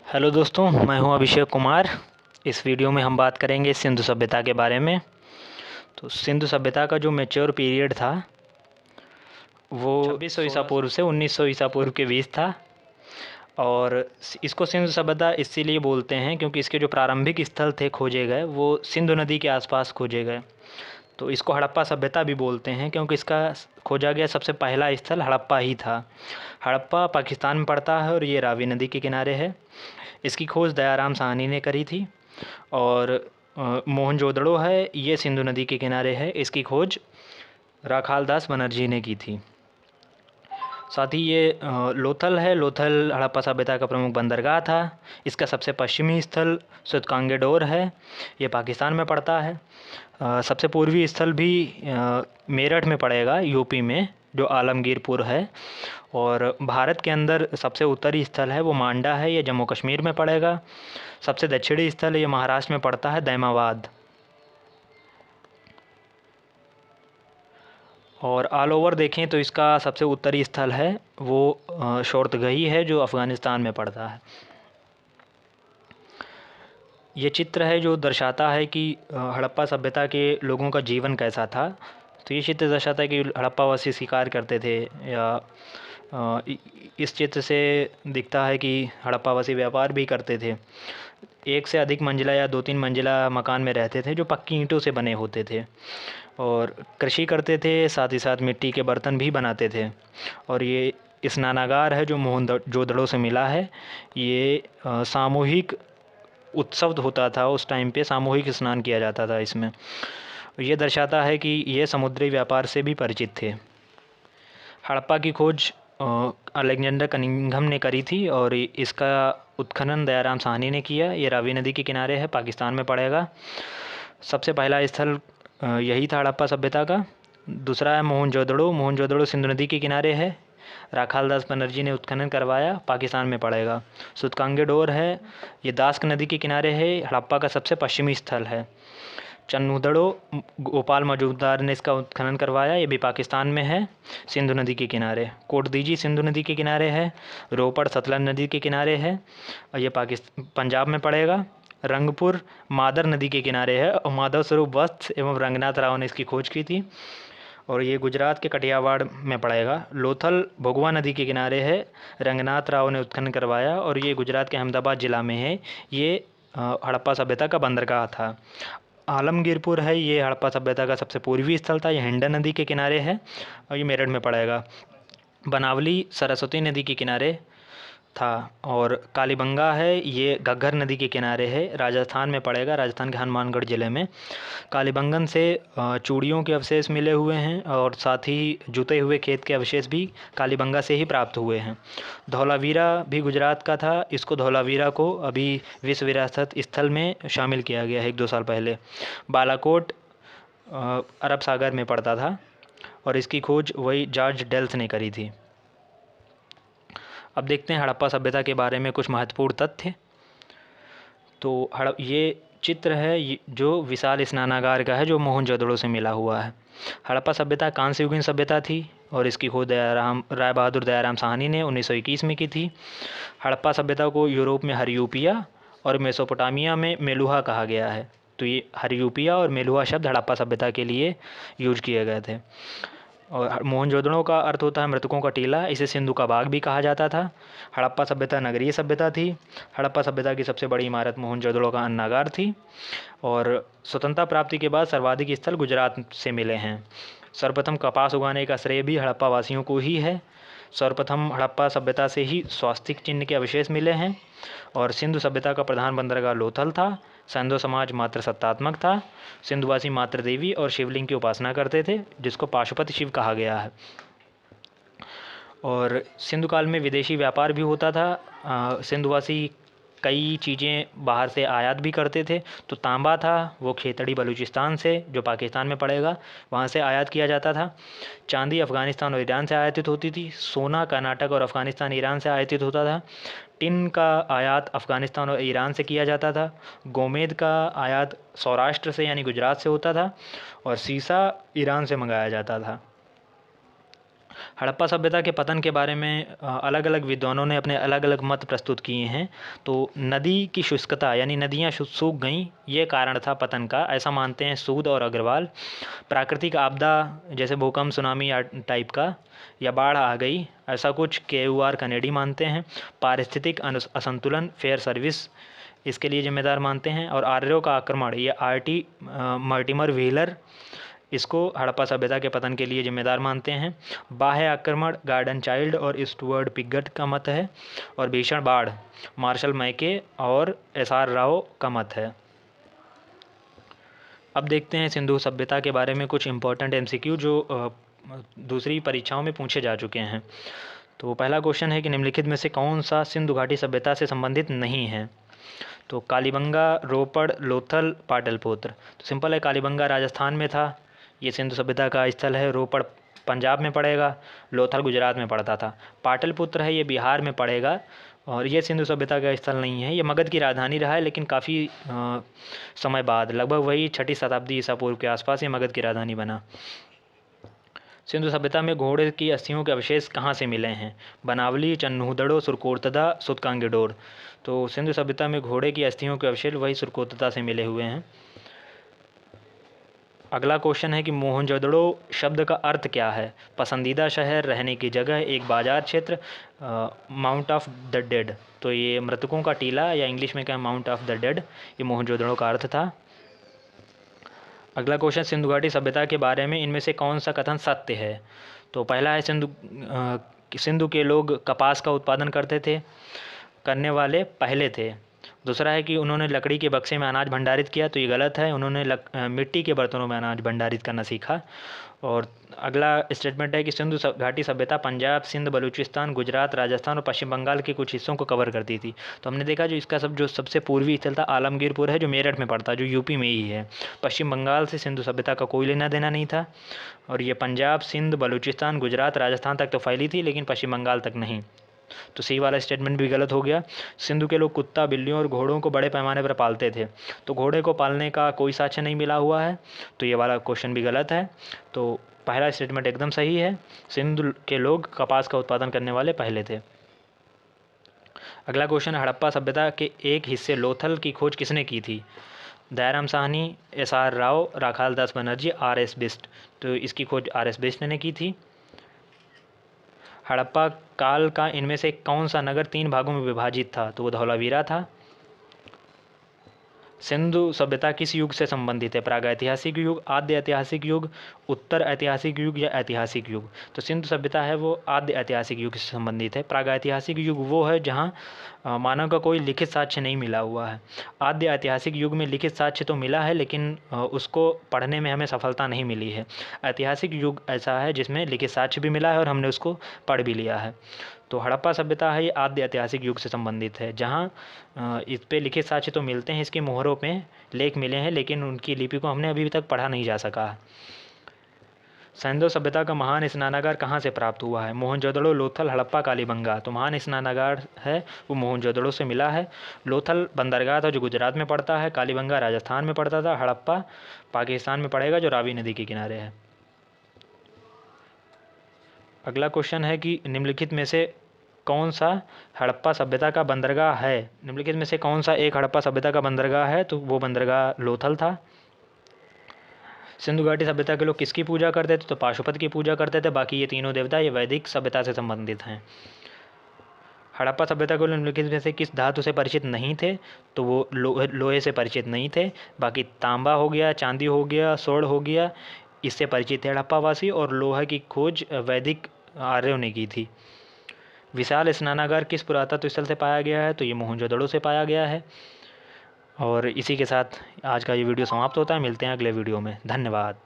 Hello दोस्तों, मैं हूं अभिषेक कुमार। इस वीडियो में हम बात करेंगे सिंधु सभ्यता के बारे में। तो सिंधु सभ्यता का जो मैच्योर पीरियड था वो 2600 ईसा पूर्व से 1900 ईसा पूर्व के बीच था। और इसको सिंधु सभ्यता इसीलिए बोलते हैं क्योंकि इसके जो प्रारंभिक स्थल थे खोजे गए वो सिंधु नदी के आसपास खोजे गए। तो इसको हड़प्पा सभ्यता भी बोलते हैं क्योंकि इसका खोजा गया सबसे पहला स्थल हड़प्पा ही था। हड़प्पा पाकिस्तान में पड़ता है और ये रावी नदी के किनारे है। इसकी खोज दयाराम साहनी ने करी थी। और मोहनजोदड़ो है, ये सिंधु नदी के किनारे है। इसकी खोज राखालदास बनर्जी ने की थी। साथ ही ये लोथल है। लोथल हड़प्पा सभ्यता का प्रमुख बंदरगाह था। इसका सबसे पश्चिमी स्थल सुतकांगेडोर है, ये पाकिस्तान में पड़ता है। सबसे पूर्वी स्थल भी मेरठ में पड़ेगा, यूपी में, जो आलमगीरपुर है। और भारत के अंदर सबसे उत्तरी स्थल है वो मांडा है, ये जम्मू कश्मीर में पड़ेगा। सबसे दक्षिणी स्थल ये महाराष्ट्र में पड़ता है, दैमाबाद। और ऑल ओवर देखें तो इसका सबसे उत्तरी स्थल है वो शोर्तगही है, जो अफ़गानिस्तान में पड़ता है। ये चित्र है जो दर्शाता है कि हड़प्पा सभ्यता के लोगों का जीवन कैसा था। तो ये चित्र दर्शाता है कि हड़प्पावासी शिकार करते थे, या इस चित्र से दिखता है कि हड़प्पावासी व्यापार भी करते थे। एक से अधिक मंजिला या 2-3 मंजिला मकान में रहते थे जो पक्की ईंटों से बने होते थे। और कृषि करते थे, साथ ही साथ मिट्टी के बर्तन भी बनाते थे। और ये स्नानागार है जो मोहनजोदड़ो से मिला है। ये सामूहिक उत्सव होता था उस टाइम पे, सामूहिक स्नान किया जाता था इसमें। ये दर्शाता है कि ये समुद्री व्यापार से भी परिचित थे। हड़प्पा की खोज अलेक्जेंडर कनिंघम ने करी थी और इसका उत्खनन दयाराम साहनी ने किया। ये रावी नदी के किनारे है, पाकिस्तान में पड़ेगा। सबसे पहला स्थल यही था हड़प्पा सभ्यता का। दूसरा है मोहनजोदड़ो। मोहनजोदड़ो सिंधु नदी के किनारे है, राखालदास बनर्जी ने उत्खनन करवाया, पाकिस्तान में पड़ेगा। सुतकांगेडोर है, ये दास्क नदी के किनारे है, हड़प्पा का सबसे पश्चिमी स्थल है। चन्नूदड़ो गोपाल मजूमदार ने इसका उत्खनन करवाया, ये भी पाकिस्तान में है, सिंधु नदी के किनारे। कोटदीजी सिंधु नदी के किनारे है। रोपड़ सतलज नदी के किनारे है और ये पंजाब में पड़ेगा। रंगपुर मादर नदी के किनारे है और माधव स्वरूप वत्स एवं रंगनाथ राव ने इसकी खोज की थी और ये गुजरात के कटियावाड़ में पड़ेगा। लोथल भोगवा नदी के किनारे है, रंगनाथ राव ने उत्खनन करवाया और ये गुजरात के अहमदाबाद ज़िला में है। ये हड़प्पा सभ्यता का बंदरगाह था। आलमगीरपुर है, ये हड़प्पा सभ्यता का सबसे पूर्वी स्थल था। ये हिंडन नदी के किनारे है और ये मेरठ में पड़ेगा। बनावली सरस्वती नदी के किनारे था। और कालीबंगा है, ये घग्गर नदी के किनारे है, राजस्थान में पड़ेगा, राजस्थान के हनुमानगढ़ ज़िले में। कालीबंगन से चूड़ियों के अवशेष मिले हुए हैं और साथ ही जुते हुए खेत के अवशेष भी कालीबंगा से ही प्राप्त हुए हैं। धौलावीरा भी गुजरात का था। इसको धौलावीरा को अभी विश्व विरासत स्थल में शामिल किया गया है 1-2 साल पहले। बालाकोट अरब सागर में पड़ता था और इसकी खोज वही जॉर्ज डेल्स ने करी थी। अब देखते हैं हड़प्पा सभ्यता के बारे में कुछ महत्वपूर्ण तथ्य। तो ये चित्र है जो विशाल स्नानागार का है, जो मोहनजोदड़ो से मिला हुआ है। हड़प्पा सभ्यता कांस्य युगीन सभ्यता थी और इसकी खोज राय बहादुर दयाराम साहनी ने 1921 में की थी। हड़प्पा सभ्यता को यूरोप में हरियूपिया और मेसोपोटामिया में मेलुहा कहा गया है। तो ये हरियूपिया और मेलुहा शब्द हड़प्पा सभ्यता के लिए यूज किए गए थे। और मोहनजोदड़ो का अर्थ होता है मृतकों का टीला, इसे सिंधु का बाग भी कहा जाता था। हड़प्पा सभ्यता नगरीय सभ्यता थी। हड़प्पा सभ्यता की सबसे बड़ी इमारत मोहनजोदड़ो का अन्नागार थी। और स्वतंत्रता प्राप्ति के बाद सर्वाधिक स्थल गुजरात से मिले हैं। सर्वप्रथम कपास उगाने का श्रेय भी हड़प्पा वासियों को ही है। सर्वप्रथम हड़प्पा सभ्यता से ही स्वास्तिक चिन्ह के अवशेष मिले हैं। और सिंधु सभ्यता का प्रधान बंदरगाह लोथल था। सैंधो समाज मात्र सत्तात्मक था। सिंधुवासी मात्र देवी और शिवलिंग की उपासना करते थे, जिसको पाशुपत शिव कहा गया है। और सिंधु काल में विदेशी व्यापार भी होता था। सिंधुवासी कई चीज़ें बाहर से आयात भी करते थे। तो तांबा था, वो खेतड़ी बलूचिस्तान से, जो पाकिस्तान में पड़ेगा, वहाँ से आयात किया जाता था। चांदी अफ़गानिस्तान और ईरान से आयातित होती थी। सोना कर्नाटक और अफ़गानिस्तान ईरान से आयातित होता था। टिन का आयात अफ़गानिस्तान और ईरान से किया जाता था। गोमेद का आयात सौराष्ट्र से यानी गुजरात से होता था। और सीसा ईरान से मंगाया जाता था। हड़प्पा सभ्यता के पतन के बारे में अलग अलग विद्वानों ने अपने अलग अलग मत प्रस्तुत किए हैं। तो नदी की शुष्कता यानी नदियाँ सूख गईं, ये कारण था पतन का, ऐसा मानते हैं सूद और अग्रवाल। प्राकृतिक आपदा जैसे भूकंप, सुनामी या टाइप का, या बाढ़ आ गई, ऐसा कुछ KUR कनेडी मानते हैं। पारिस्थितिक असंतुलन, फेयर सर्विस, इसके लिए जिम्मेदार मानते हैं। और आर्यों का आक्रमण, ये RT मर्टिमर व्हीलर, इसको हड़प्पा सभ्यता के पतन के लिए जिम्मेदार मानते हैं। बाह्य आक्रमण, गार्डन चाइल्ड और स्टुअर्ट पिगट का मत है। और भीषण बाढ़, मार्शल मैके और SR राव का मत है। अब देखते हैं सिंधु सभ्यता के बारे में कुछ इम्पोर्टेंट MCQ जो दूसरी परीक्षाओं में पूछे जा चुके हैं। तो पहला क्वेश्चन है कि निम्नलिखित में से कौन सा सिंधु घाटी सभ्यता से संबंधित नहीं है। तो कालीबंगा, रोपड़, लोथल, पाटलिपुत्र। तो सिंपल है, कालीबंगा राजस्थान में था, ये सिंधु सभ्यता का स्थल है। रोपड़ पंजाब में पड़ेगा, लोथल गुजरात में पड़ता था। पाटलिपुत्र है, ये बिहार में पड़ेगा और ये सिंधु सभ्यता का स्थल नहीं है। ये मगध की राजधानी रहा है, लेकिन काफ़ी समय बाद, लगभग वही 6ठी शताब्दी ईसा पूर्व के आसपास ये मगध की राजधानी बना। सिंधु सभ्यता में घोड़े की अस्थियों के अवशेष कहाँ से मिले हैं। बनावली, चन्हूदड़ो, सुरकोतदा, सुतकांगेडोर। तो सिंधु सभ्यता में घोड़े की अस्थियों के अवशेष वही सुरकोतदा से मिले हुए हैं। अगला क्वेश्चन है कि मोहनजोदड़ो शब्द का अर्थ क्या है। पसंदीदा शहर, रहने की जगह, एक बाजार क्षेत्र, माउंट ऑफ द डेड। तो ये मृतकों का टीला, या इंग्लिश में क्या माउंट ऑफ द डेड, ये मोहनजोदड़ो का अर्थ था। अगला क्वेश्चन, सिंधु घाटी सभ्यता के बारे में इनमें से कौन सा कथन सत्य है। तो पहला है सिंधु के लोग कपास का उत्पादन करने वाले पहले थे। दूसरा है कि उन्होंने लकड़ी के बक्से में अनाज भंडारित किया, तो ये गलत है, उन्होंने मिट्टी के बर्तनों में अनाज भंडारित करना सीखा। और अगला स्टेटमेंट है कि सिंधु घाटी सभ्यता पंजाब, सिंध, बलूचिस्तान, गुजरात, राजस्थान और पश्चिम बंगाल के कुछ हिस्सों को कवर करती थी। तो हमने देखा जो इसका जो सबसे पूर्वी स्थल था आलमगीरपुर है, जो मेरठ में पड़ता है, जो यूपी में ही है। पश्चिम बंगाल से सिंधु सभ्यता का कोई लेना देना नहीं था। और ये पंजाब, सिंध, बलूचिस्तान, गुजरात, राजस्थान तक तो फैली थी, लेकिन पश्चिम बंगाल तक नहीं। तो सी वाला स्टेटमेंट भी गलत हो गया। सिंधु के लोग कुत्ता, बिल्लियों और घोड़ों को बड़े पैमाने पर पालते थे, तो घोड़े को पालने का कोई साक्ष्य नहीं मिला हुआ है, तो ये वाला क्वेश्चन भी गलत है। तो पहला स्टेटमेंट एकदम सही है, सिंधु के लोग कपास का उत्पादन करने वाले पहले थे। अगला क्वेश्चन, हड़प्पा सभ्यता के एक हिस्से लोथल की खोज किसने की थी। दयाराम साहनी, SR राव, राखाल दास बनर्जी, RS बिस्ट। तो इसकी खोज RS बिस्ट ने की थी। हड़प्पा काल का इनमें से कौन सा नगर 3 भागों में विभाजित था। तो वो धौलावीरा था। सिंधु सभ्यता किस युग से संबंधित है। प्रागैतिहासिक युग, आद्य ऐतिहासिक युग, उत्तर ऐतिहासिक युग या ऐतिहासिक युग। तो सिंधु सभ्यता है वो आद्य ऐतिहासिक युग से संबंधित है। प्रागैतिहासिक युग वो है जहाँ मानव का कोई लिखित साक्ष्य नहीं मिला हुआ है। आद्य ऐतिहासिक युग में लिखित साक्ष्य तो मिला है, लेकिन उसको पढ़ने में हमें सफलता नहीं मिली है। ऐतिहासिक युग ऐसा है जिसमें लिखित साक्ष्य भी मिला है और हमने उसको पढ़ भी लिया है। तो हड़प्पा सभ्यता है ये आद्य ऐतिहासिक युग से संबंधित है, जहाँ इस पे लिखित साक्ष्य तो मिलते हैं, इसकी मोहरों पे लेख मिले हैं, लेकिन उनकी लिपि को हमने अभी तक पढ़ा नहीं जा सका है। सिंधु सभ्यता का महान स्नानागार कहाँ से प्राप्त हुआ है। मोहनजोदड़ो, लोथल, हड़प्पा, कालीबंगा। तो महान स्नानागार है वो मोहनजोदड़ो से मिला है। लोथल बंदरगाह था जो गुजरात में पड़ता है। कालीबंगा राजस्थान में पड़ता था। हड़प्पा पाकिस्तान में पड़ेगा जो रावी नदी के किनारे है। अगला क्वेश्चन है कि निम्नलिखित में से कौन सा हड़प्पा सभ्यता का बंदरगाह है। निम्नलिखित में से कौन सा एक हड़प्पा सभ्यता का बंदरगाह है। तो वो बंदरगाह लोथल था। सिंधु घाटी सभ्यता के लोग किसकी पूजा करते थे। तो पाशुपत की पूजा करते थे। बाकी ये तीनों देवता ये वैदिक सभ्यता से संबंधित हैं। हड़प्पा सभ्यता के लोग निम्नलिखित में से किस धातु से परिचित नहीं थे। तो वो लोहे से परिचित नहीं थे। बाकी तांबा हो गया, चांदी हो गया, स्वर्ण हो गया, इससे परिचित थे हड़प्पावासी। और लोहे की खोज वैदिक आर्यों ने की थी। विशाल स्नानागार किस पुरातत्व स्थल से पाया गया है। तो ये मोहनजोदड़ो से पाया गया है। और इसी के साथ आज का ये वीडियो समाप्त होता है। मिलते हैं अगले वीडियो में। धन्यवाद।